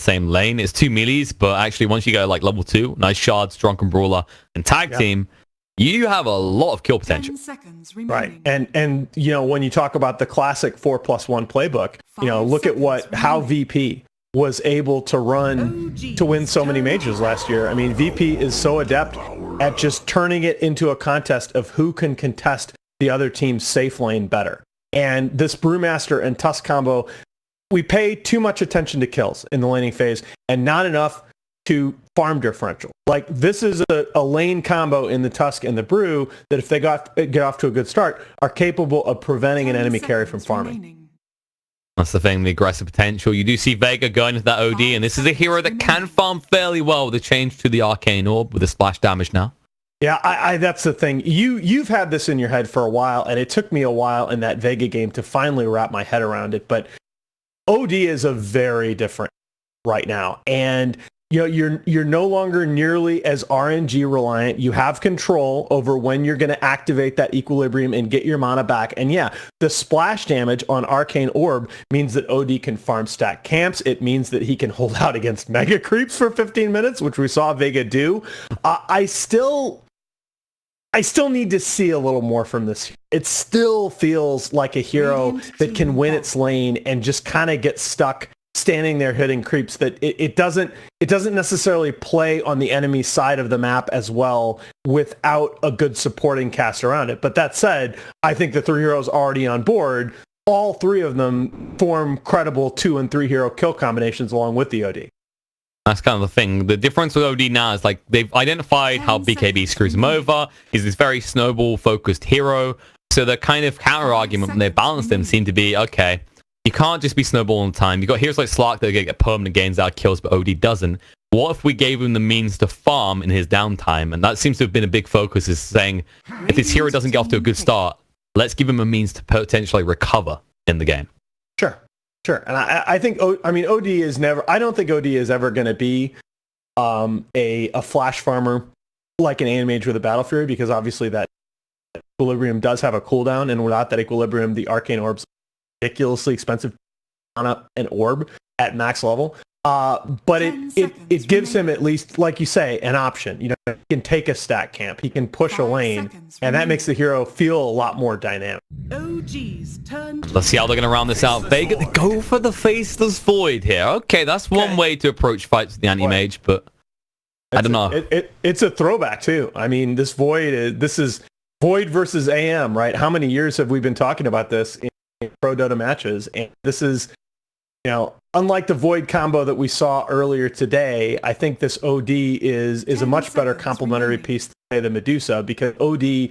same lane. It's 2 melees, but actually once you go like level 2, nice shards, drunken brawler, and tag team, you have a lot of kill potential. 10 seconds remaining. Right. And you know, when you talk about the classic 4+1 playbook, you know, look at how VP was able to run to win so many majors last year. I mean, VP is so adept at just turning it into a contest of who can contest the other team's safe lane better. And this Brewmaster and Tusk combo, we pay too much attention to kills in the laning phase and not enough to farm differential. Like, this is a lane combo in the Tusk and the Brew that if they get off to a good start, are capable of preventing an enemy carry from farming. That's the thing, the aggressive potential. You do see Vega going into that OD, and this is a hero that can farm fairly well with the change to the Arcane Orb with the splash damage now. Yeah, I that's the thing. You've had this in your head for a while, and it took me a while in that Vega game to finally wrap my head around it. But OD is a very different right now, and you know, you're no longer nearly as RNG reliant. You have control over when you're going to activate that equilibrium and get your mana back. And yeah, the splash damage on Arcane Orb means that OD can farm stack camps. It means that he can hold out against mega creeps for 15 minutes, which we saw Vega do. I still need to see a little more from this. It still feels like a hero that can win its lane and just kind of get stuck standing there hitting creeps, that it doesn't necessarily play on the enemy side of the map as well without a good supporting cast around it. But that said, I think the 3 heroes already on board, all 3 of them form credible 2 and 3 hero kill combinations along with the OD. That's kind of the thing. The difference with OD now is like they've identified how BKB screws him over. He's this very snowball focused hero. So the kind of counter argument when they balance them seem to be, okay, you can't just be snowball all the time. You've got heroes like Slark that get permanent gains out kills, but OD doesn't. What if we gave him the means to farm in his downtime? And that seems to have been a big focus, is saying, if this hero doesn't get off to a good start, let's give him a means to potentially recover in the game. Sure. And I think, OD is never, I don't think OD is ever going to be a flash farmer like an Animage with a Battle Fury, because obviously that equilibrium does have a cooldown, and without that equilibrium, the Arcane Orb's ridiculously expensive on an orb at max level. But it gives him, at least, like you say, an option. You know, he can take a stack camp, he can push a lane, and that makes the hero feel a lot more dynamic. Let's see how they're going to round this out. Vega, they go for the Faceless Void here. Okay, that's one way to approach fights with the anti-mage, but I don't know. It's a throwback too. I mean, this is Void versus AM, right? How many years have we been talking about this in pro Dota matches? And this is, you know, unlike the Void combo that we saw earlier today, I think this OD is a much better complementary piece to, say, the Medusa, because OD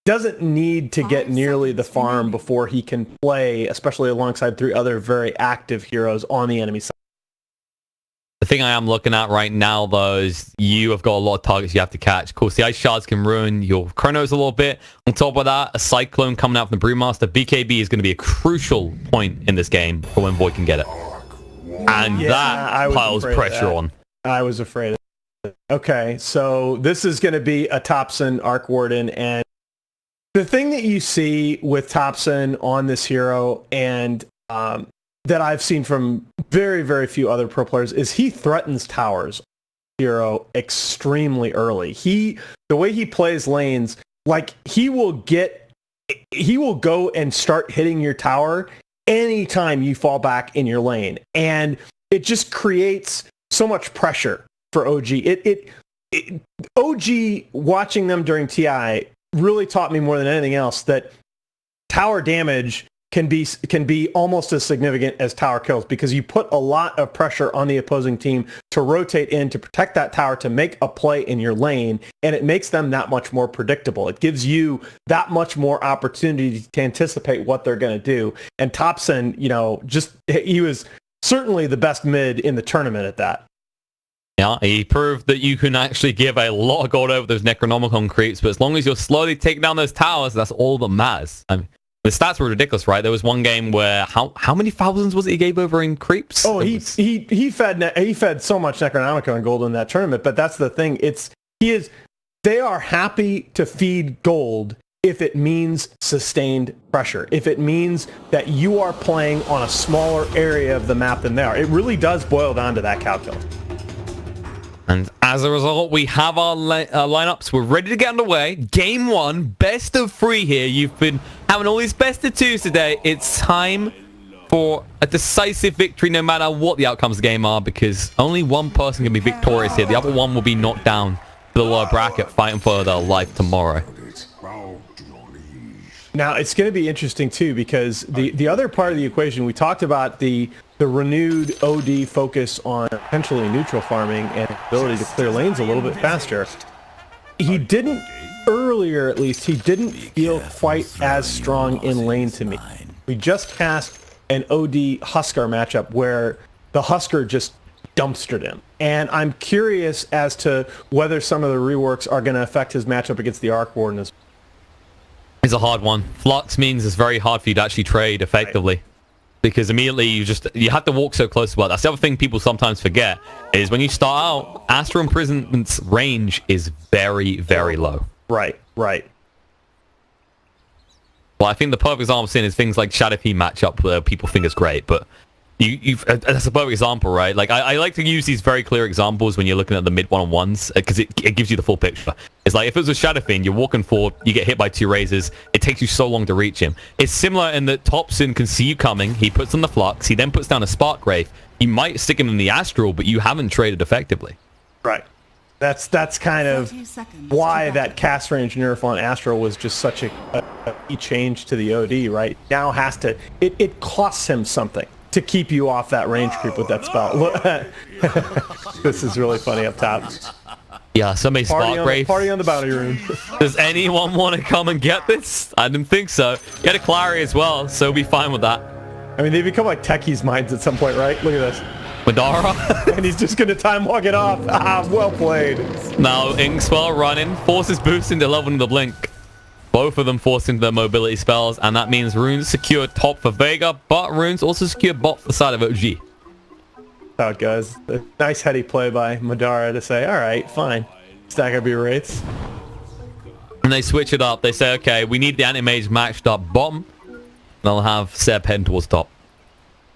doesn't need to get nearly the farm before he can play, especially alongside 3 other very active heroes on the enemy side. The thing I am looking at right now, though, is you have got a lot of targets you have to catch. Of course, the Ice Shards can ruin your Chronos a little bit. On top of that, a Cyclone coming out from the Brewmaster. BKB is going to be a crucial point in this game for when Void can get it. And that piles pressure on. I was afraid of it. Okay, so this is going to be a Thompson Arc Warden, and the thing that you see with Thompson on this hero, and that I've seen from very, very few other pro players, is he threatens towers hero extremely early. The way he plays lanes, like he will go and start hitting your tower anytime you fall back in your lane. And it just creates so much pressure for OG. OG watching them during TI really taught me more than anything else that tower damage can be almost as significant as tower kills, because you put a lot of pressure on the opposing team to rotate in to protect that tower, to make a play in your lane, and it makes them that much more predictable. It gives you that much more opportunity to anticipate what they're going to do. And Thompson, you know, he was certainly the best mid in the tournament at that. Yeah, he proved that you can actually give a lot of gold over those Necronomicon creeps, but as long as you're slowly taking down those towers, that's all that matters. I mean, the stats were ridiculous, right? There was one game where how many thousands was it he gave over in creeps? Oh, he fed so much Necronomicon gold in that tournament. But that's the thing; they are happy to feed gold if it means sustained pressure, if it means that you are playing on a smaller area of the map than they are. It really does boil down to that calculus. And as a result, we have our lineups. We're ready to get underway. Game 1, best of 3 here. You've been having all these best of 2s today. It's time for a decisive victory no matter what the outcomes of the game are, because only one person can be victorious here. The other one will be knocked down to the lower bracket, fighting for their life tomorrow. Now, it's going to be interesting, too, because the other part of the equation, we talked about the renewed OD focus on potentially neutral farming and ability to clear lanes a little bit faster. He didn't, earlier at least, he didn't feel quite as strong in lane to me. We just cast an OD Huskar matchup where the Huskar just dumpstered him. And I'm curious as to whether some of the reworks are going to affect his matchup against the Arc Warden as well. It's a hard one. Flux means it's very hard for you to actually trade effectively. Right. Because immediately you have to walk so close to it. That's the other thing people sometimes forget, is when you start out, Astral Imprisonment's range is very, very low. Right. Well, I think the perfect example of seeing is things like Shadow P matchup where people think it's great, but that's a perfect example, right? Like I like to use these very clear examples when you're looking at the mid one-on-ones, because it gives you the full picture. It's like if it was a Shadow Fiend, you're walking forward, you get hit by 2 razors, it takes you so long to reach him. It's similar in that Thompson can see you coming, he puts on the Flux, he then puts down a Spark Wraith. You might stick him in the Astral, but you haven't traded effectively. Right. That's kind of why that cast range nerf on Astral was just such a key change to the OD, right? Now has to, it costs him something to keep you off that range creep with that spell. This is really funny up top. Yeah, somebody Spark Wraith. Party on the bounty room. Does anyone want to come and get this? I didn't think so. Get a Clary as well, so we'll be fine with that. I mean, they become like Techie's minds at some point, right? Look at this. Madara. And he's just going to time walk it off. Well played. Now, Inkswell running. Forces boosting to level in the blink. Both of them forcing their mobility spells, and that means Runes secure top for Vega, but Runes also secure bot for the side of OG. That's how it goes. A nice heady play by Madara to say, all right, fine. Stack up your rates. And they switch it up. They say, okay, we need the anti-mage matched up bottom. They'll have Seb heading towards top.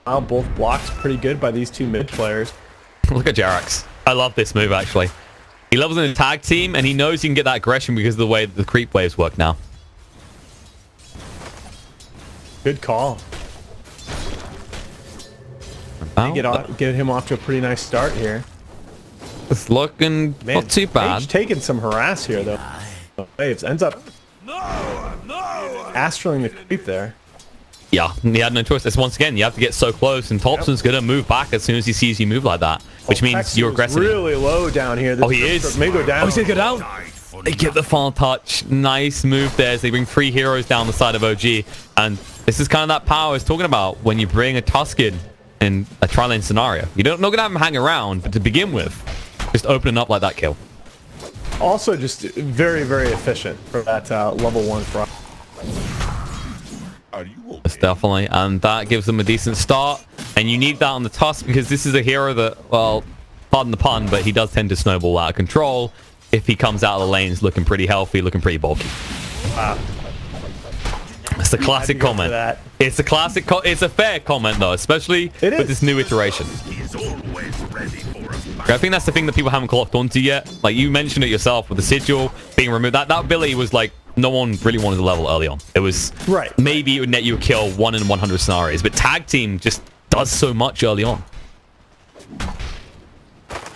Wow, both blocks pretty good by these 2 mid players. Look at Jarax. I love this move, actually. He loves in a tag team, and he knows he can get that aggression because of the way the creep waves work now. Good call. Get him off to a pretty nice start here. It's looking not too bad. Page taking some harass here, though. Waves ends up astraling the creep there. Yeah, he had no choice. It's once again, you have to get so close, and Thompson's going to move back as soon as he sees you move like that, which means you're aggressive. Really low down here. Oh, he is. May go down. Oh, he's going to go down. They get the final touch. Nice move there as they bring 3 heroes down the side of OG. And this is kind of that power I was talking about when you bring a Tusken in a tri-lane scenario. You're not going to have him hang around, but to begin with, just opening up like that kill. Also just very, very efficient for that level 1 front. Yes, definitely, and that gives them a decent start, and you need that on the Tusk because this is a hero that, well, pardon the pun, but he does tend to snowball out of control if he comes out of the lanes looking pretty healthy, looking pretty bulky. Wow. It's the classic comment. It's a classic. It's a fair comment though, especially with this new iteration. I think that's the thing that people haven't clocked onto yet. Like you mentioned it yourself with the sigil being removed. That ability was like no one really wanted to level early on. It was maybe it would net you a kill 1 in 100 scenarios, but tag team just does so much early on.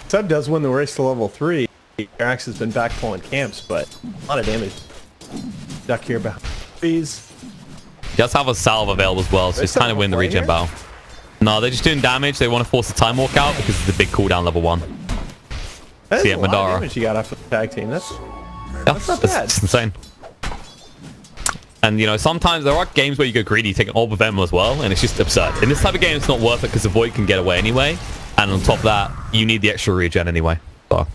Sub does win the race to level 3. Arax has been back pulling camps, but a lot of damage. Duck here behind trees. He does have a salve available as well, so he's trying to win the regen battle. No, they're just doing damage. They want to force the time walk out because it's a big cooldown level 1. That's a lot of damage you got off the tag team. That's not bad. It's insane. And, you know, sometimes there are games where you go greedy, you take an orb of Emma as well, and it's just absurd. In this type of game, it's not worth it because the Void can get away anyway. And on top of that, you need the extra regen anyway. So.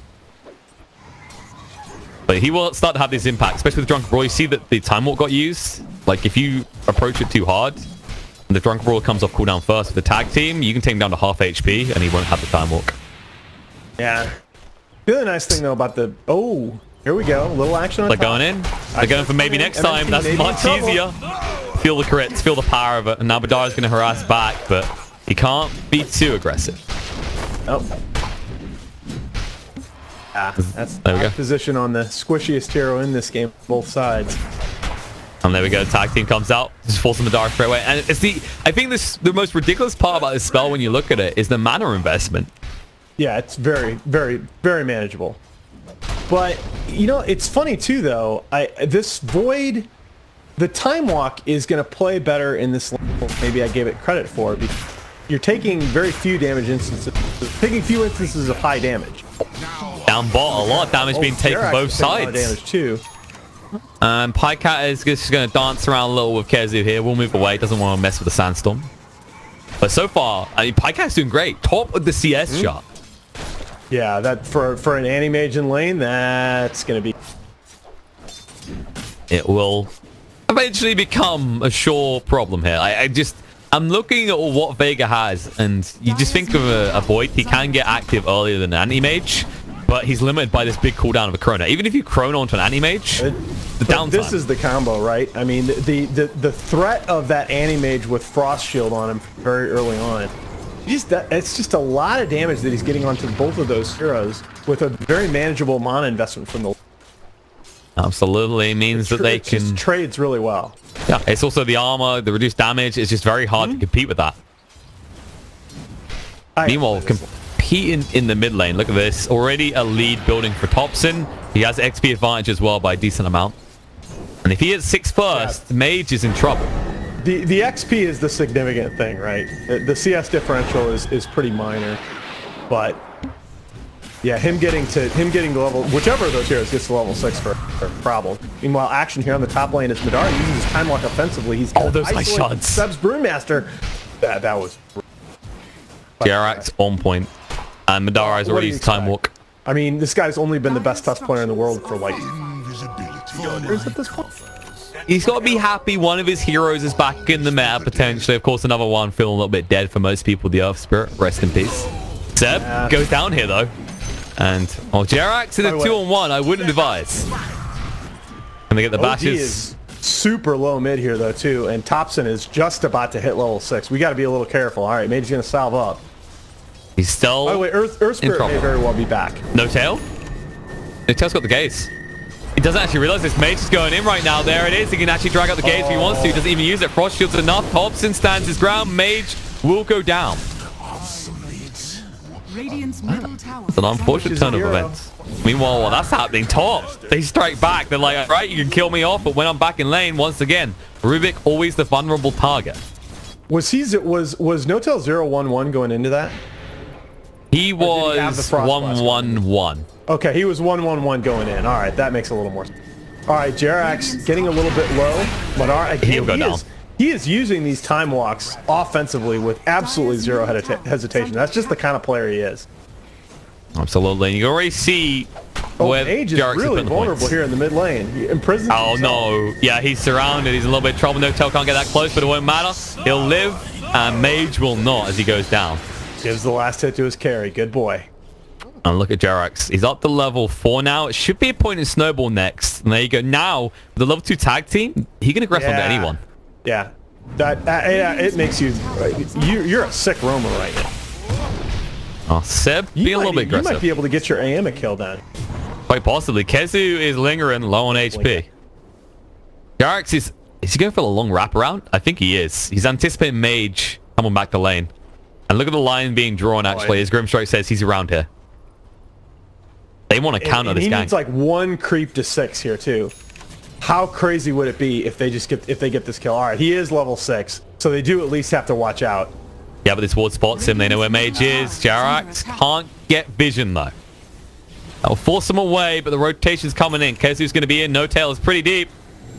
But he will start to have this impact, especially with Drunken Brawl. You see that the Time Walk got used. Like, if you approach it too hard, and the Drunken Brawl comes off cooldown first with the tag team, you can take him down to half HP, and he won't have the Time Walk. Yeah. The other nice thing, though, about the... Oh, Here we go. A little action on They're top. going in. They're going for maybe next time. That's much easier. Feel the crits, feel the power of it. And now Badara's going to harass back, but he can't be too aggressive. Oh. That's the position on the squishiest hero in this game, both sides. And there we go. Tag team comes out, just forcing Badara straight away. And it's I think the most ridiculous part about this spell when you look at it is the mana investment. Yeah, it's very, very, very manageable. But, you know, it's funny too, though. This Void, the Time Walk is going to play better in this level. Maybe I gave it credit for. Because you're taking very few damage instances. Taking few instances of high damage. Down bot, a lot of damage being taken both sides. A lot of damage too. Pycat is just going to dance around a little with Kezu here. We'll move away. Doesn't want to mess with the sandstorm. But so far, I mean, Pycat's doing great. Top of the CS shot. Yeah, that for an anti-mage in lane, that's going to be... It will eventually become a sure problem here. I'm looking at what Vega has, and you just think of a Void. He can get active earlier than an anti-mage, but he's limited by this big cooldown of a Chrono. Even if you Chrono onto an anti-mage, the downtime. This is the combo, right? I mean, the threat of that anti-mage with Frost Shield on him very early on. It's just a lot of damage that he's getting onto both of those heroes with a very manageable mana investment from the... Absolutely means that they can... Just trades really well. Yeah, it's also the armor, the reduced damage. It's just very hard to compete with that. Meanwhile, competing in the mid lane. Look at this. Already a lead building for Thompson. He has XP advantage as well by a decent amount. And if he hits 6 first, the mage is in trouble. The XP is the significant thing, right? The CS differential is pretty minor, but yeah, him getting to level, whichever of those heroes gets to level 6 for a problem. Meanwhile, action here on the top lane is Madara using his time walk offensively. He's those nice shots. Seb's Brewmaster. That was. Jarak's on point, and Madara is already used time walk. I mean, this guy's only been the best tough player in the world for like years at this point. He's got to be happy one of his heroes is back in the meta, potentially. Of course, another one feeling a little bit dead for most people, the Earth Spirit. Rest in peace. Seb goes down here, though. And, Jarak's in a 2-on-1. I wouldn't advise. Can they get the bashes? OG is super low mid here, though, too. And Thompson is just about to hit level 6. We got to be a little careful. All right, Mage's going to salve up. He's still By the way, Earth Spirit may very well be back. No tail? No tail's got the gaze. He doesn't actually realize this mage is going in right now. There it is. He can actually drag out the gaze if he wants to. He doesn't even use it. Frost Shield's enough. Thompson stands his ground. Mage will go down. It's an unfortunate turn of events. Meanwhile, while that's happening, top, they strike back. They're like, all right, you can kill me off, but when I'm back in lane, once again, Rubik always the vulnerable target. Was No-Tail 0-1-1 going into that? He was 1-1-1. Okay, he was 1-1-1 going in. All right, that makes a little more sense. All right, Jarak's getting a little bit low. Madara, again, he'll go down. He is using these time walks offensively with absolutely zero hesitation. That's just the kind of player he is. Absolutely. You can already see where Mage is really vulnerable here in the mid lane. He imprisons himself. No. Yeah, he's surrounded. He's in a little bit of trouble. No-Tail can't get that close, but it won't matter. He'll live, and Mage will not as he goes down. Gives the last hit to his carry. Good boy. And look at Jarax. He's up to level 4 now. It should be a point in Snowball next. And there you go. Now, with the level 2 tag team, he can aggress onto anyone. Yeah. It makes you... You're a sick roamer right now. Oh, Seb, be a little bit aggressive. You might be able to get your AM kill done. Quite possibly. Kezu is lingering low on HP. Jarax is he going for a long wraparound? I think he is. He's anticipating Mage coming back to lane. And look at the line being drawn, actually, as Grimstrike says he's around here. They want to counter this gang. He needs like 1 creep to 6 here, too. How crazy would it be if they get this kill? All right, he is level 6, so they do at least have to watch out. Yeah, but this ward spots him. They know where Mage is. Jarax can't get vision, though. That'll force him away, but the rotation's coming in. Kezu's going to be in. No-Tail is pretty deep.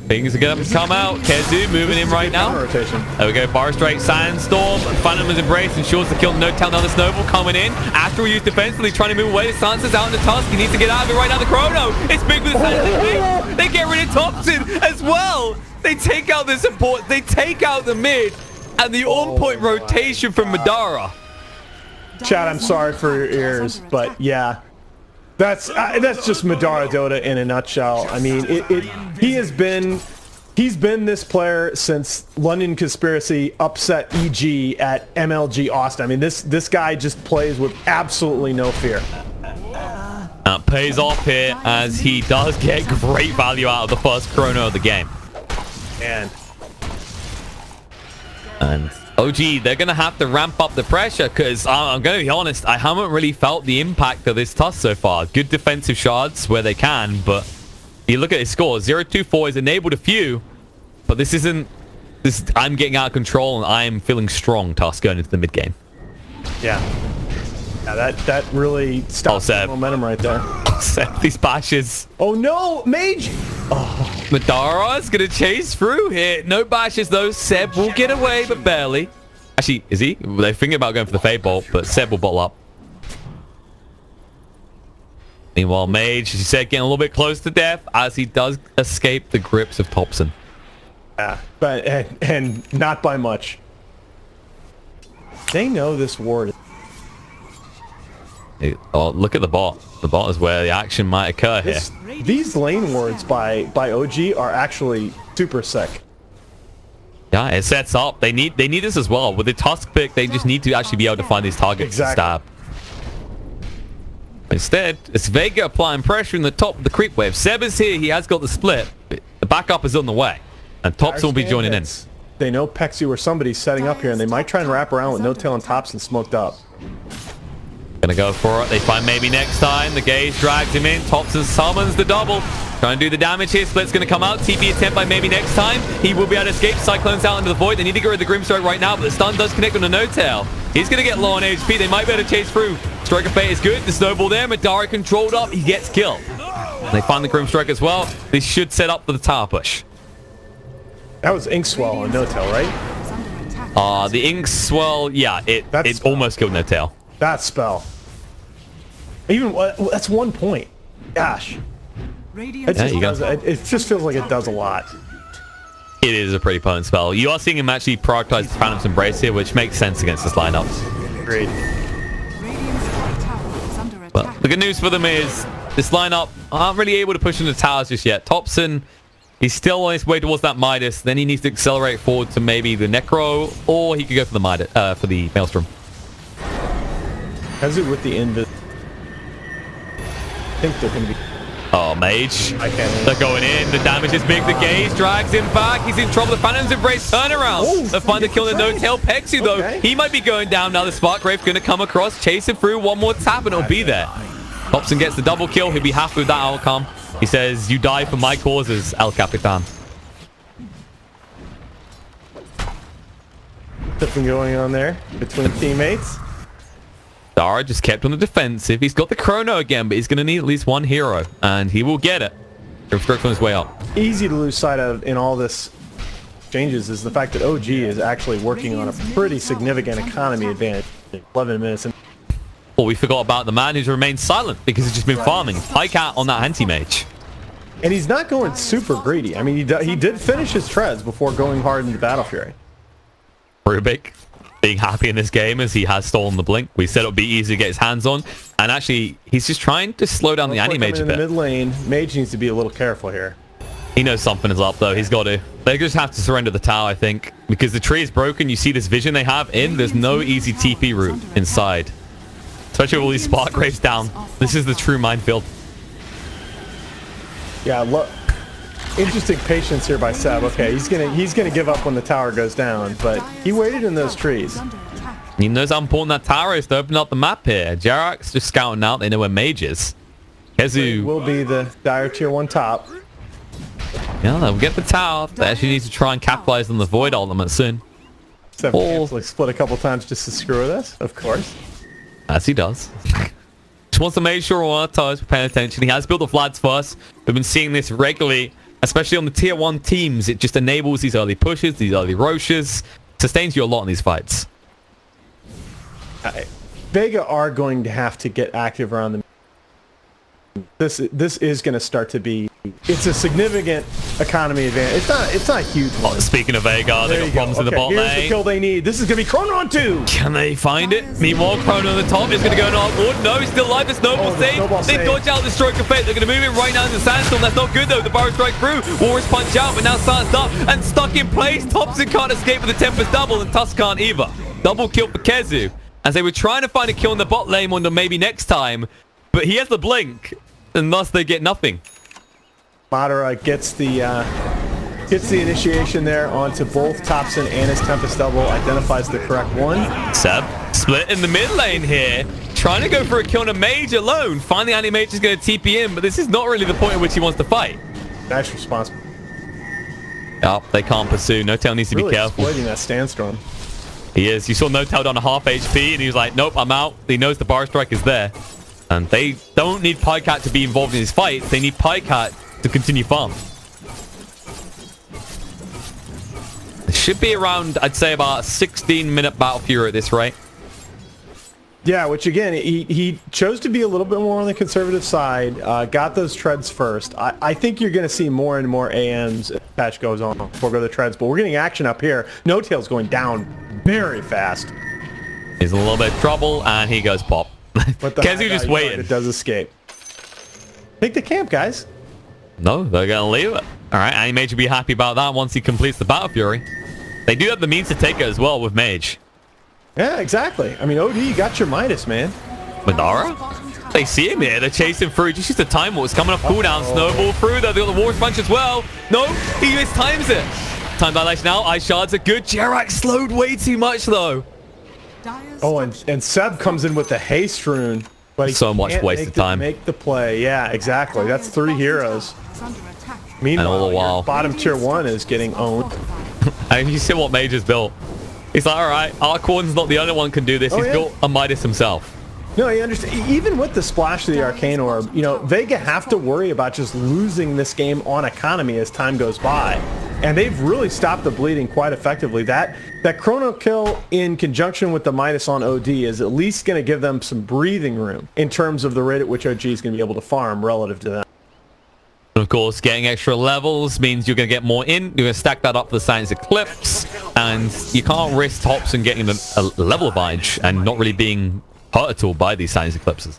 Things are going to come out. Kezu moving in right now. There we go. Forest Drake, Sandstorm. Phantom is embraced. Ensures the kill. No-Tail. Another Snowball coming in. Astral used defensively, trying to move away. The Sansa's out in the tusk. He needs to get out of it right now. The Chrono. It's big with the Sansa. They get rid of Thompson as well. They take out the support. They take out the mid. And the on-point rotation from Madara. Chad, I'm sorry for your ears, but yeah. That's just Madara Dota in a nutshell. I mean, he's been this player since London Conspiracy upset EG at MLG Austin. I mean, this guy just plays with absolutely no fear. Pays off here as he does get great value out of the first chrono of the game. And OG, they're going to have to ramp up the pressure because I'm going to be honest, I haven't really felt the impact of this tusk so far. Good defensive shards where they can, but you look at his score. 0-2-4 has enabled a few, but this isn't... I'm getting out of control and I'm feeling strong tusk going into the mid game. Yeah, that really stops the momentum right there. Seb, these bashes. Oh no, Mage! Oh, Madara's gonna chase through here. No bashes though. Seb will get away, but barely. Actually, is he? They're thinking about going for the Fade Bolt, but Seb will bottle up. Meanwhile, Mage, as you said, getting a little bit close to death as he does escape the grips of Thompson. Yeah, but and not by much. They know this ward. Oh, look at the bot. The bot is where the action might occur here. These lane wards by OG are actually super sick. Yeah, it sets up. They need this as well. With the Tusk pick, they just need to actually be able to find these targets to stab. Instead, it's Vega applying pressure in the top of the creep wave. Seb is here. He has got the split. The backup is on the way. And Thompson will be joining in. They know Pexu or somebody's setting up here, and they might try and wrap around with no tail and Thompson smoked up. Gonna go for it. They find maybe next time. The gaze drags him in. Thompson summons the double. Trying to do the damage here. Split's gonna come out. TP attempt by maybe next time. He will be able to escape. Cyclone's out into the void. They need to get rid of the Grimstroke right now, but the stun does connect on the no-tail. He's gonna get low on HP. They might be able to chase through. Strike of Fate is good. The snowball there. Madara controlled up. He gets killed. And they find the Grimstroke as well. This should set up for the tower push. That was Ink Swell on no-tail, right? The Ink Swell, yeah, it almost killed no-tail. That spell. Even that's 1 point. Gosh. It just feels like it does a lot. It is a pretty potent spell. You are seeing him actually prioritize Phantom's Embrace here, which makes sense against this lineup. Agreed. Well, the good news for them is this lineup aren't really able to push into towers just yet. Thompson, he's still on his way towards that Midas. Then he needs to accelerate forward to maybe the Necro, or he could go for the Midas, for the Maelstrom. How's it with the Invis? I think they're going to be... Oh, Mage. They're going in. The damage is big. The gaze drags him back. He's in trouble. The Phantom's Embrace turnaround. They'll find the kill in the no-tail. Pexu, though. He might be going down now. The Spark Grave's going to come across, chase him through. One more tap, and it'll be there. Thompson gets the double kill. He'll be happy with that outcome. He says, "You die for my causes, El Capitan." Something going on there between teammates. Dara just kept on the defensive. He's got the chrono again, but he's going to need at least one hero, and he will get it. Grimstroke's on his way up. Easy to lose sight of in all this changes is the fact that OG is actually working on a pretty significant economy advantage. 11 minutes. Well, we forgot about the man who's remained silent because he's just been farming. High cat on that anti-mage. And he's not going super greedy. I mean, he did finish his treads before going hard into Battle Fury. Rubik being happy in this game as he has stolen the blink. We said it would be easy to get his hands on. And actually, he's just trying to slow down the anti-mage a bit. In the mid lane, Mage needs to be a little careful here. He knows something is up, though. He's got to. They just have to surrender the tower, I think. Because the tree is broken. You see this vision they have in. There's no easy TP route inside. Especially with all these Spark Graves down. This is the true minefield. Yeah, look. Interesting patience here by Seb. Okay, he's gonna give up when the tower goes down, but he waited in those trees. He knows how important that tower is to open up the map here. Jarak's just scouting out. They know where Mage is. Kezu will be the dire tier 1 top. Yeah, they'll get the tower. They actually need to try and capitalize on the Void ultimate soon. Seb actually split a couple times just to screw with us, of course. As he does. Just wants to make sure all our towers are paying attention. He has built the Vlads first. We've been seeing this regularly. Especially on the tier 1 teams, it just enables these early pushes, these early Roches. Sustains you a lot in these fights. Vega are going to have to get active around the... This is going to start to be It's a significant economy advantage. It's not a huge one. Speaking of Vega, they got problems in the bot Here's lane. the kill they need. This is going to be Chrono on 2. Can they find it? Meanwhile, Chrono on the top is going to go on Artward. No, he's still alive. The snowball save. They dodge out the stroke of fate. They're going to move it right now in the sandstorm. That's not good, though. The Burrow strike through. Warriors punch out, but now Star's up and stuck in place. Thompson can't escape with the Tempest double, and Tusk can't either. Double kill for Kezu, as they were trying to find a kill in the bot lane wonder maybe next time, but he has the blink, and thus they get nothing. Madara gets the initiation there onto both Thompson and his Tempest double, identifies the correct one. Seb, split in the mid lane here, trying to go for a kill on a mage alone. Finally, Anti-Mage is going to TP in, but this is not really the point at which he wants to fight. Nice response. Oh, they can't pursue. No-Tail needs to be careful. Exploiting that Sandstorm. He is. You saw No-Tail down to half HP, and he was like, nope, I'm out. He knows the Bar Strike is there. And they don't need Pycat to be involved in this fight. They need Pycat to continue farm. It should be around, I'd say, about a 16-minute Battle Fury at this rate. Yeah, which again, he chose to be a little bit more on the conservative side, got those treads first. I think you're going to see more and more AMs as the patch goes on before go to the treads, but we're getting action up here. No-Tail's going down very fast. He's in a little bit of trouble, and he goes pop. Kezu just waiting. It does escape. Take the camp, guys. No, they're going to leave it. All right, Anti-Mage will be happy about that once he completes the Battle Fury. They do have the means to take it as well with Mage. Yeah, exactly. I mean, OD, you got your Midas, man. Madara? They see him here. They're chasing through. Just use the time wars coming off cooldown. Snowball through. They got the War's Punch as well. No, he mistimes it. Time dilation now. Ice Shards are good. Jarak slowed way too much, though. Oh, and Seb comes in with the Haste Rune. But he so much wasted time. Make the play. Yeah, exactly. That's 3 heroes. Meanwhile, all the while, bottom tier 1 is getting owned. And you see what Mage has built. He's like, all right, Archwarden's not the only one can do this. He's built a Midas himself. No, you understand. Even with the splash of the Arcane Orb, you know, Vega have to worry about just losing this game on economy as time goes by. And they've really stopped the bleeding quite effectively. That Chrono kill in conjunction with the Midas on OD is at least going to give them some breathing room in terms of the rate at which OG is going to be able to farm relative to them. Of course, getting extra levels means you're going to get more in. You're going to stack that up for the Science Eclipse. And you can't risk Thompson getting a level advantage and not really being hurt at all by these Science Eclipses.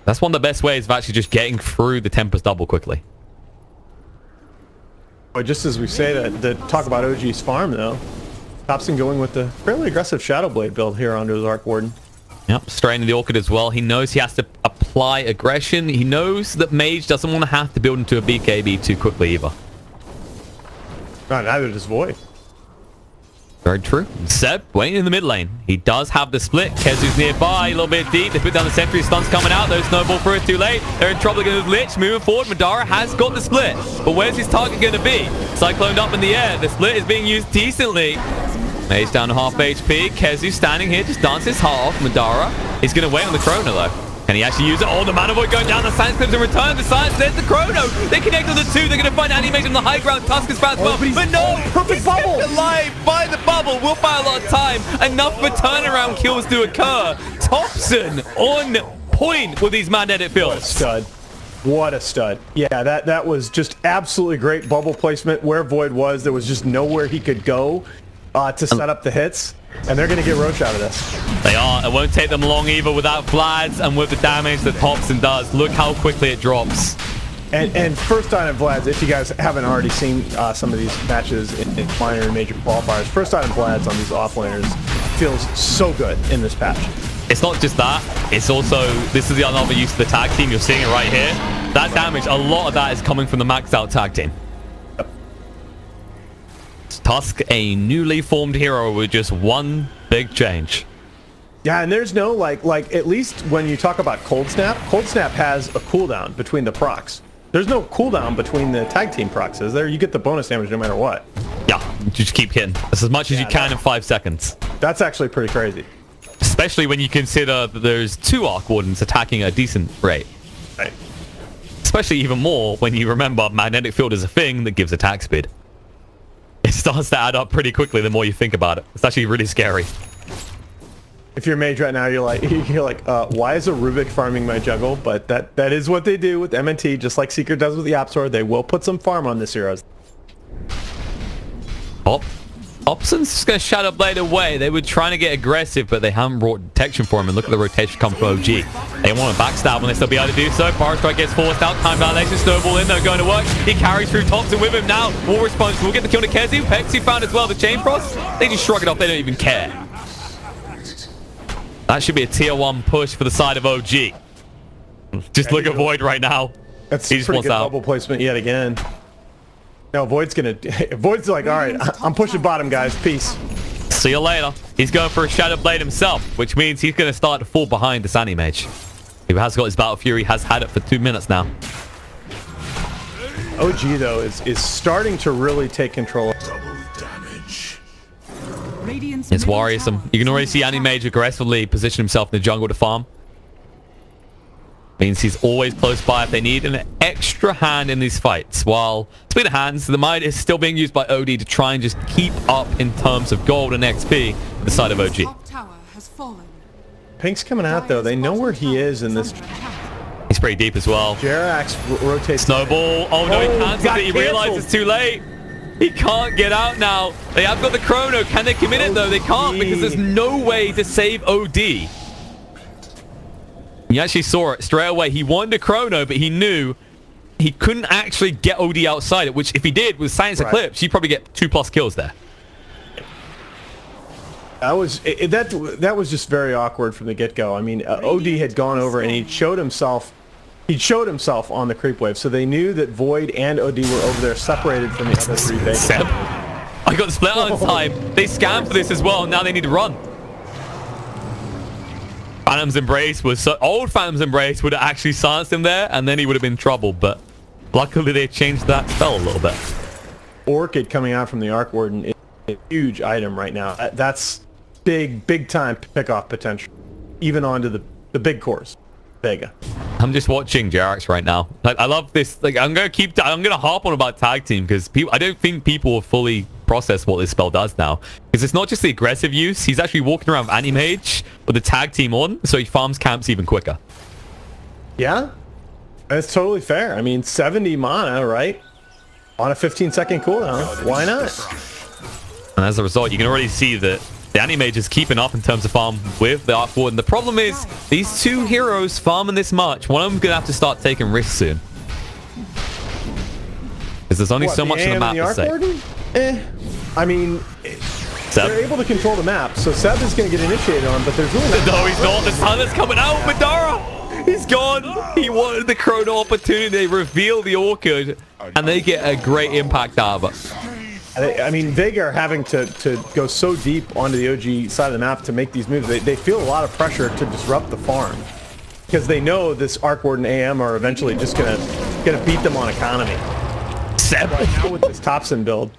That's one of the best ways of actually just getting through the Tempest double quickly. But just as we say that, talk about OG's farm, though, Thompson going with the fairly aggressive Shadow Blade build here onto his Arc Warden. Yep, straining the Orchid as well. He knows he has to apply aggression. He knows that Mage doesn't want to have to build into a BKB too quickly either. Neither does Void. Very true. Seb waiting in the mid lane. He does have the split. Kezu's nearby, a little bit deep. They put down the sentry. Stun's coming out. Those snowball through it too late. They're in trouble against Lich. Moving forward, Madara has got the split. But where's his target going to be? Cycloned up in the air. The split is being used decently. Mage down to half HP. Kezu standing here, just dances his heart off. Madara is going to wait on the Chrono though. Can he actually use it? Oh, the Mana Void going down. The Science Clips in return. The Science, there's the Chrono. They connect on the 2. They're going to find Anti-Mage on the high ground. Tusk is fast well. But no, perfect bubble. Alive by the bubble. Will buy a lot of time. Enough for turnaround kills to occur. Thompson on point with these magnetic fields. What a stud. What a stud. Yeah, that was just absolutely great bubble placement where Void was. There was just nowhere he could go to set up the hits. And they're going to get Roche out of this. They are. It won't take them long either without Vlad's and with the damage that Thompson does. Look how quickly it drops. And first item Vlad's, if you guys haven't already seen some of these matches in minor and major qualifiers, first item Vlad's on these offlaners feels so good in this patch. It's not just that. It's also, this is the another use of the tag team. You're seeing it right here. That damage, a lot of that is coming from the maxed out tag team. Tusk, a newly formed hero with just one big change. Yeah, and there's no, like at least when you talk about Cold Snap has a cooldown between the procs. There's no cooldown between the tag team procs, is there? You get the bonus damage no matter what. Yeah, you just keep hitting. That's as much as you can in 5 seconds. That's actually pretty crazy. Especially when you consider that there's 2 Arc Wardens attacking at a decent rate. Right. Especially even more when you remember Magnetic Field is a thing that gives attack speed. It starts to add up pretty quickly the more you think about it. It's actually really scary. If you're mage right now, you're like, why is a Rubik farming my jungle? But that is what they do with MNT, just like Secret does with the App Store. They will put some farm on this heroes. Opson's just going to Shadow Blade away. They were trying to get aggressive, but they haven't brought detection for him. And look at the rotation come from OG. They want to backstab when they still be able to do so. Power Strike gets forced out. Time Dilation, Snowball in, though, going to work. He carries through Thompson with him now. War response will get the kill to Kezu. Pexu found as well. The Chain Frost, they just shrug it off. They don't even care. That should be a tier 1 push for the side of OG. Just look at Void right now. That's he just pretty wants good out. bubble placement yet again. No, Void's like, all right, I'm pushing bottom, guys. Peace. See you later. He's going for a Shadow Blade himself, which means he's going to start to fall behind the Sunny Mage, who has got his Battle Fury, has had it for 2 minutes now. OG, though, is starting to really take control. It's worrisome. You can already see Mage aggressively position himself in the jungle to farm. Means he's always close by if they need an extra hand in these fights. While speaking of hands, the Might is still being used by OD to try and just keep up in terms of gold and XP with the side of OG. Pink's coming out, though. They know where he is in this. He's pretty deep as well. Jerax rotates. Snowball. Oh no, he cancels it. He realizes it's too late. He can't get out now. They have got the chrono. Can they commit it though? They can't because there's no way to save OD. He actually saw it straight away. He wanted a chrono, but he knew he couldn't actually get OD outside it, which if he did with Science Eclipse, he'd probably get 2+ kills there. That was just very awkward from the get-go. I mean, OD had gone over and he showed himself on the creep wave, so they knew that Void and OD were over there separated from the other 3 Vegas. I got the split on time. They scammed for this as well. Now they need to run. Phantom's Embrace was so old. Phantom's Embrace would have actually silenced him there, and then he would have been in trouble. But luckily, they changed that spell a little bit. Orchid coming out from the Arc Warden is a huge item right now. That's big time pickoff potential, even onto the big cores. Vega. I'm just watching Jerax right now. Like, I love this. Like, I'm gonna harp on about tag team because I don't think people have fully processed what this spell does now. Because it's not just the aggressive use. He's actually walking around with Anti-Mage with the tag team on, so he farms camps even quicker. Yeah, that's totally fair. I mean, 70 mana, right? On a 15-second cooldown. Why not? And as a result, you can already see that the Anti-Mage is keeping up in terms of farm with the Arc Warden. The problem is, these 2 heroes farming this much, one of them's going to have to start taking risks soon. Because there's only so much of the map to say. I mean, they're able to control the map, so Seb is going to get initiated on, but there's really not... No, he's not. The sun is coming out. Madara! He's gone. He wanted the chrono opportunity. They reveal the Orchid, and they get a great impact out of it. I mean, Vega are having to go so deep onto the OG side of the map to make these moves. They feel a lot of pressure to disrupt the farm because they know this Arc Warden AM are eventually just gonna beat them on economy. Seb right now with this Thompson build,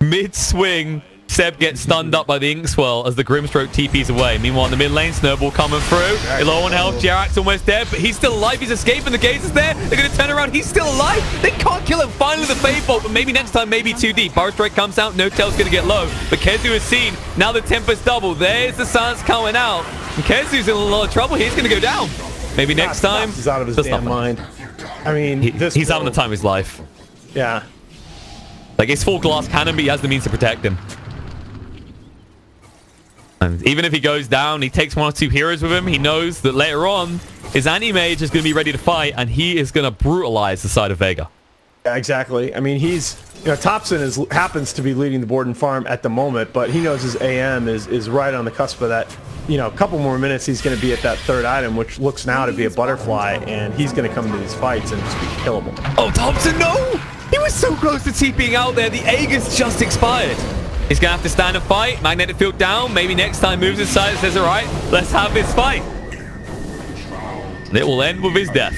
mid-swing, Seb gets stunned up by the Ink Swell as the Grimstroke TP's away. Meanwhile, in the mid lane, Snowball coming through. Low on health, Jerax almost dead, but he's still alive. He's escaping. The gaze is there. They're going to turn around. He's still alive. They can't kill him. Finally, the Fade Bolt, but maybe next time, maybe too deep. Power Strike comes out. No Tail's going to get low, but Kezu is seen. Now the Tempest double. There's the silence coming out. And Kezu's in a lot of trouble. He's going to go down. Maybe next time. He's out of his damn mind. I mean, he's having the time of his life. Yeah. Like, it's full glass cannon, but he has the means to protect him. And even if he goes down, he takes 1 or 2 heroes with him. He knows that later on, his Anti-Mage is going to be ready to fight, and he is going to brutalize the side of Vega. Yeah, exactly. I mean, Thompson happens to be leading the board and farm at the moment, but he knows his AM is right on the cusp of that. A couple more minutes, he's going to be at that 3rd item, which looks now to be a butterfly, and he's going to come into these fights and just be killable. Oh, Thompson, no! He was so close to TPing out there. The Aegis just expired. He's going to have to stand and fight. Magnetic field down. Maybe next time moves aside and says, all right, let's have this fight. It will end with his death.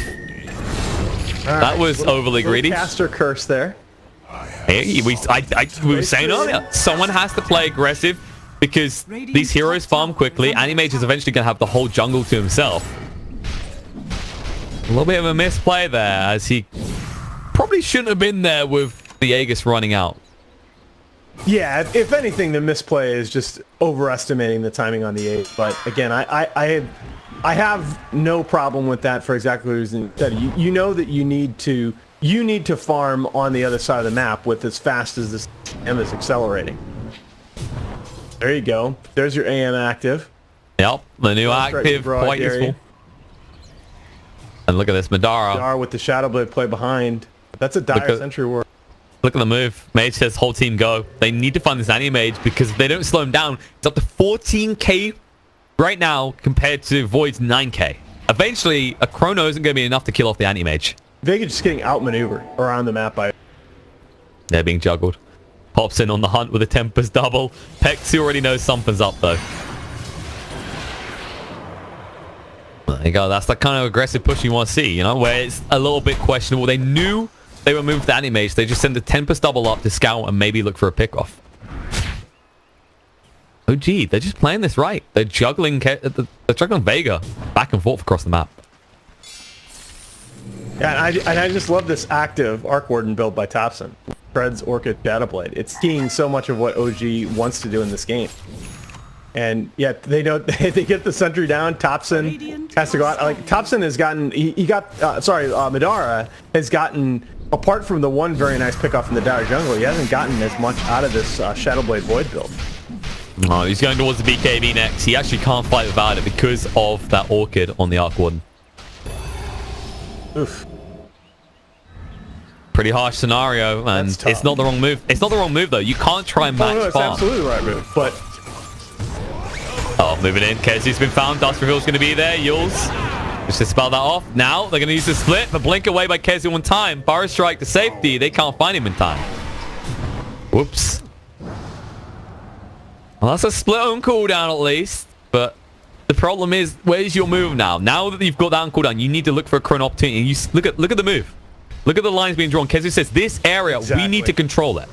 That was overly greedy. Caster curse there. Hey, we were saying earlier, someone has to play aggressive because these heroes farm quickly. Anti-Mage is eventually going to have the whole jungle to himself. A little bit of a misplay there, as he probably shouldn't have been there with the Aegis running out. Yeah, if anything, the misplay is just overestimating the timing on the 8. But again, I have no problem with that for exactly the reason that you know that you need to farm on the other side of the map with as fast as this AM is accelerating. There you go. There's your AM active. Yep, the new active, quite useful. And look at this, Madara with the Shadow Blade play behind. That's a dire sentry war. Look at the move. Mage says whole team go. They need to find this anti-mage because if they don't slow him down, it's up to 14k right now compared to Void's 9k. Eventually, a chrono isn't going to be enough to kill off the anti-mage. Vega just getting outmaneuvered around the map by... They're being juggled. Pops in on the hunt with a Tempest double. Pexi already knows something's up though. There you go. That's the kind of aggressive push you want to see, you know, where it's a little bit questionable. They knew they were moving to the anti-mage. They just send the Tempest double up to scout and maybe look for a pickoff. Oh, gee, they're just playing this right. They're juggling Vega back and forth across the map. Yeah, and I just love this active Arc Warden build by Thompson. Fred's Orchid Shadow Blade. It's keying so much of what OG wants to do in this game. And yet they don't. They get the sentry down. Thompson has to go out. Like Thompson has gotten. Madara has gotten. Apart from the one very nice pickoff in the Dire Jungle, he hasn't gotten as much out of this Shadow Blade Void build. Oh, he's going towards the BKB next. He actually can't fight without it because of that Orchid on the Arc Warden. Oof. Pretty harsh scenario, and it's not the wrong move. It's not the wrong move though. You can't try and match no, it's farm. absolutely the right move, but. Oh, moving in. Kezu's been found. Dust Reveal's going to be there. Yules. Just to spell that off. Now, they're going to use the split, but blink away by Kezu one time. Burrow Strike to safety. They can't find him in time. Whoops. Well, that's a split on cooldown at least. But the problem is, where's your move now? Now that you've got that on cooldown, you need to look for a chrono opportunity. You look at the move. Look at the lines being drawn. Kezu says, this area, we need to control it.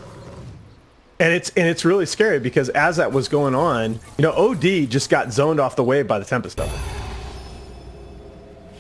And it's really scary because as that was going on, you know, OD just got zoned off the wave by the Tempest double.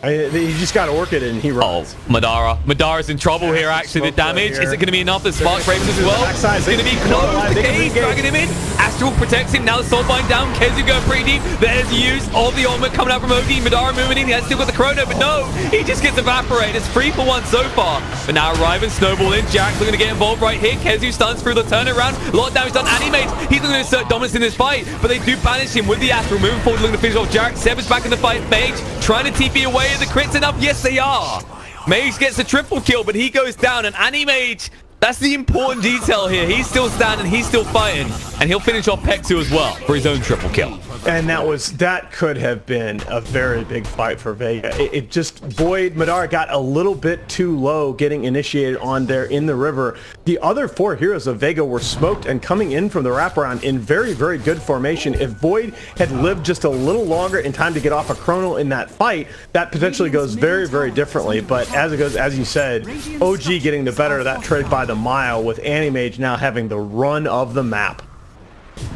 I mean, he just got Orchid and he runs. Oh, Madara's in trouble here, actually. The damage, is it going to be enough? The Spark Breaks as well. It's going to be close. The cage dragging him in. Astral protects him. Now the Soulbind down. Kezu going pretty deep. There's the use of the ultimate coming out from OD. Madara moving in. He has still got the chrono, but no. He just gets evaporated. It's 3 for 1 so far. But now arriving, Snowball in. Jack's looking to get involved right here. Kezu stuns through the turnaround. A lot of damage done. Animate. He's looking to assert dominance in this fight, but they do banish him with the Astral. Moving forward, looking to finish off Jack. Seven's back in the fight. Mage trying to TP away. Are the crits enough? Yes, they are. Mage gets a triple kill, but he goes down. And Anti-Mage, that's the important detail here. He's still standing, he's still fighting, and he'll finish off Pexu as well for his own triple kill. And that could have been a very big fight for Vega. It just, Void, Madara got a little bit too low getting initiated on there in the river. The other 4 heroes of Vega were smoked and coming in from the wraparound in very, very good formation. If Void had lived just a little longer in time to get off a chrono in that fight, that potentially goes very, very differently. But as it goes, as you said, OG getting the better of that trade by the mile with Anti-Mage now having the run of the map.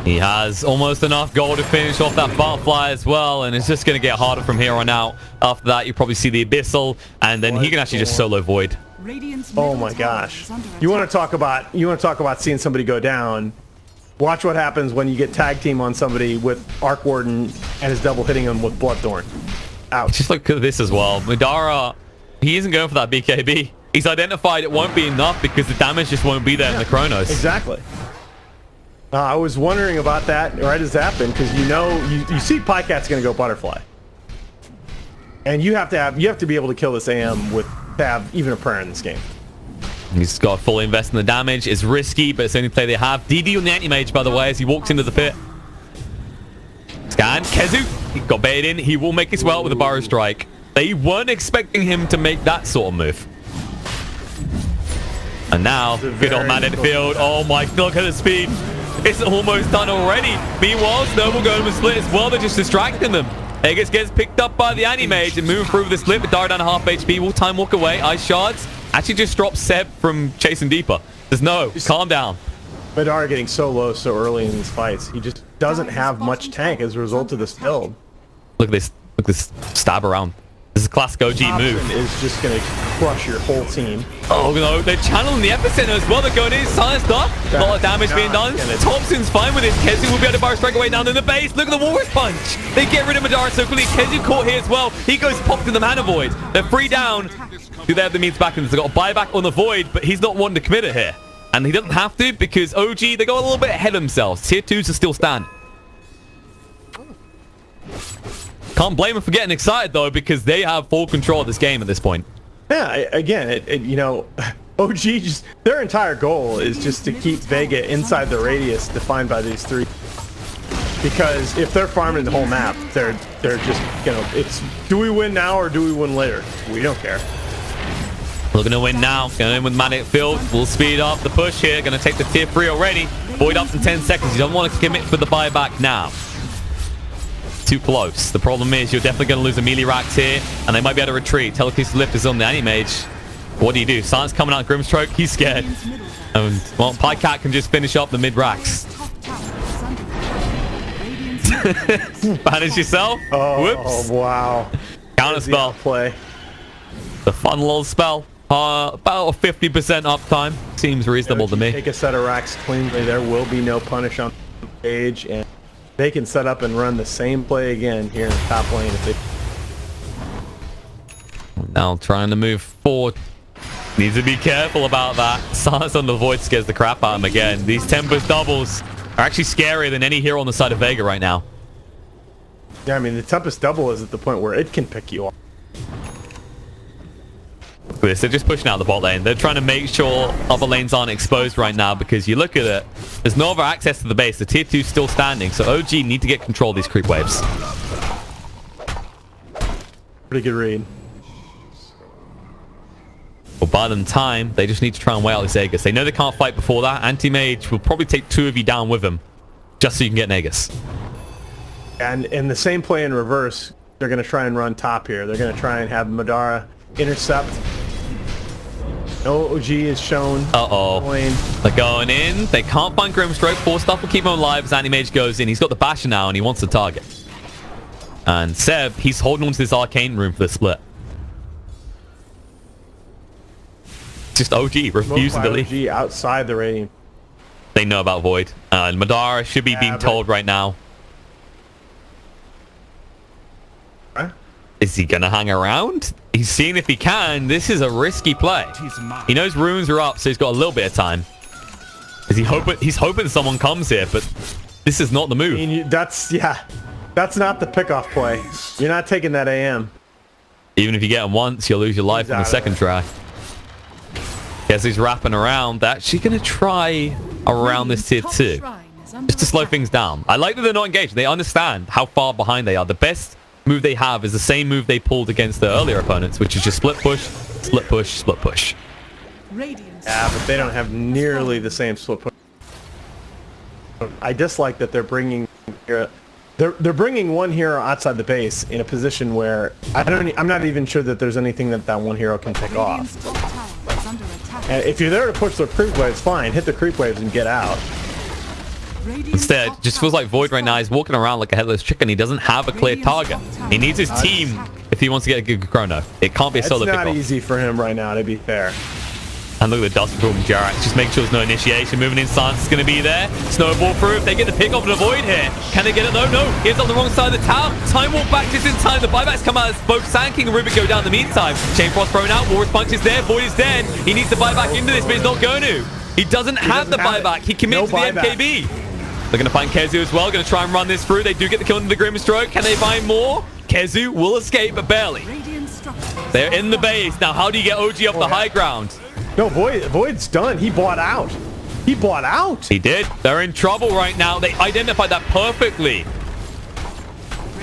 He has almost enough gold to finish off that Firefly as well, and it's just going to get harder from here on out. After that, you probably see the Abyssal, and then he can actually just solo Void. Oh my gosh! You want to talk about seeing somebody go down? Watch what happens when you get tag team on somebody with Arc Warden and is double hitting him with Bloodthorn. Ouch! Just look at this as well. Madara, he isn't going for that BKB. He's identified it won't be enough because the damage just won't be there in the Chronos. Exactly. I was wondering about that right as it happened because you know you see Pycat's going to go Butterfly, and you have to be able to kill this AM to have even a prayer in this game. He's got to fully invest in the damage. It's risky, but it's the only play they have. DD on the anti-mage, by the way, as he walks into the pit. Scan, Kezu, he got baited in. He will make his way out with a Burrow Strike. They weren't expecting him to make that sort of move. And now, good old man in the field. Oh my, look at the speed. It's almost done already. Meanwhile, Snowball going with split as well. They're just distracting them. Aegis gets picked up by the anti-mage and moving through the split. But Dara down to half HP. Will time walk away. Ice shards. Actually just drops Seb from chasing deeper. There's no, calm down. Madara getting so low so early in these fights. He just doesn't have much tank as a result of this build. Look at this stab around. This is a classic OG move. Is just going to crush your whole team. Oh no, they're channeling the epicenter as well. They're going in, silenced up. A lot of damage being done. Thompson's fine with it. Kezu will be able to bar strike away down in the base. Look at the Walrus Punch. They get rid of Madara so quickly. Kezu caught here as well. He goes popped in the Mana Void. They're 3 down. Do they have the means back? And they've got a buyback on the Void, but he's not wanting to commit it here. And he doesn't have to because OG, they got a little bit ahead of themselves. Tier 2s are still standing. Can't blame them for getting excited, though, because they have full control of this game at this point. Yeah, again, you know, OG, just their entire goal is just to keep Vega inside the radius defined by these 3. Because if they're farming the whole map, they're just, you know, it's do we win now or do we win later? We don't care. We're going to win now. Going in with Manic Field. We'll speed up the push here. Going to take the tier 3 already. Void up in 10 seconds. You don't want to commit for the buyback now. Too close. The problem is you're definitely going to lose the melee racks here, and they might be able to retreat. Telekinesis Lift is on the Anti-Mage. What do? Silence coming out, Grimstroke. He's scared. And, well, Pycat can just finish up the mid racks. Banish yourself. Oh, whoops. Wow. Counter spell. Play. The fun little spell. About a 50% uptime. Seems reasonable to me. Take a set of racks cleanly. There will be no punish on the page, and they can set up and run the same play again here in the top lane if they... Now trying to move forward. Needs to be careful about that. Silence on the Void scares the crap out of him again. These Tempest doubles are actually scarier than any hero on the side of Vega right now. Yeah, I mean, the Tempest double is at the point where it can pick you up. Look at this. They're just pushing out the bot lane. They're trying to make sure other lanes aren't exposed right now because you look at it, there's no other access to the base. The tier 2 is still standing, so OG need to get control of these creep waves. Pretty good read. Well, buy them time. They just need to try and weigh out this Aegis. They know they can't fight before that. Anti-Mage will probably take 2 of you down with him just so you can get an Aegis. And in the same play in reverse, they're going to try and run top here. They're going to try and have Madara intercept. No OG is shown. Uh-oh. They're going in. They can't find Grimstroke. Force Stuff will keep him alive as Anti-Mage goes in. He's got the Basher now, and he wants the target. And Seb, he's holding on to this Arcane Room for the split. Just OG refusing to leave. OG outside the Radiant. They know about Void. And Madara should be being told right now. Huh? Is he going to hang around? He's seeing if he can. This is a risky play. He knows runes are up, so he's got a little bit of time. He's hoping someone comes here, but this is not the move. I mean, that's not the pickoff play. You're not taking that AM. Even if you get him once, you'll lose your life on the second try. Yes, he's wrapping around. They're actually going to try around this tier 2. Just to slow things down. I like that they're not engaged. They understand how far behind they are. The best move they have is the same move they pulled against their earlier opponents, which is just split push, split push, split push. Yeah, but they don't have nearly the same split push. I dislike that they're bringing they're bringing one hero outside the base in a position where I'm not even sure that there's anything that one hero can pick off. And if you're there to push the creep waves, fine, hit the creep waves and get out. Instead, it just feels like Void right now is walking around like a headless chicken. He doesn't have a clear target. He needs his team if he wants to get a good chrono. It can't be a solo pickoff. It's not easy for him right now, to be fair. And look at the dust from Jarak. Just make sure there's no initiation. Moving in stance is going to be there. Snowball through. If they get the pick off and avoid here. Can they get it though? No. He's on the wrong side of the tower. Time walk back just in time. The buybacks come out as both Sand King and Rubik go down in the meantime. Chain Frost thrown out. Walrus Punch is there. Void is dead. He needs to buy back into this, but he's not going to. He doesn't have the buyback. He commits to the MKB. They're going to find Kezu as well. Going to try and run this through. They do get the kill into the Grimstroke. Can they find more? Kezu will escape, but barely. They're in the base. Now, how do you get OG off the high ground? No, Void's done. He bought out. He bought out. He did. They're in trouble right now. They identified that perfectly.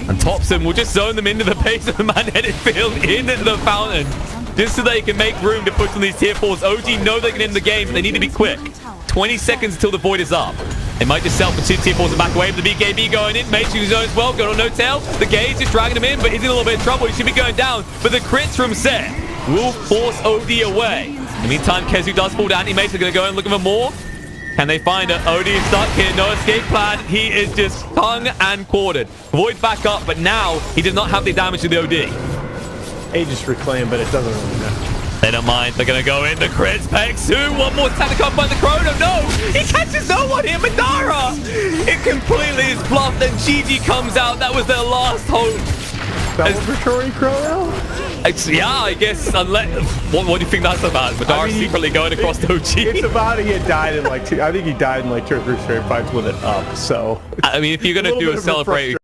And Thompson will just zone them into the base of the man-headed field into the fountain. Just so they can make room to push on these tier 4s. OG know they can end the game, but they need to be quick. 20 seconds until the Void is up. They might just sell for 2 tier 4s and back away. The BKB going in. Mage who's zone as well. Going on no tail. The Gauge is dragging him in, but he's in a little bit of trouble. He should be going down. But the crits from Set will force OD away. In the meantime, Kezu does fall to Anti-Mage. They're going to go in looking for more. Can they find it? OD is stuck here. No escape plan. He is just hung and quartered. Void back up, but now he does not have the damage to the OD. Aegis Reclaim, but it doesn't really matter. They don't mind. They're going to go into crits. Pexu. One more attack up by the Chrono. No! He catches no one here. Madara! It completely is bluffed, and GG comes out. That was their last hope. Celebratory Chrono? Yeah, I guess. Unless, what do you think that's about? Madara secretly going across the OG? It's about he had died in like I think he died in like 2 or 3 straight fights with it up. So I mean, if you're going to do a celebrate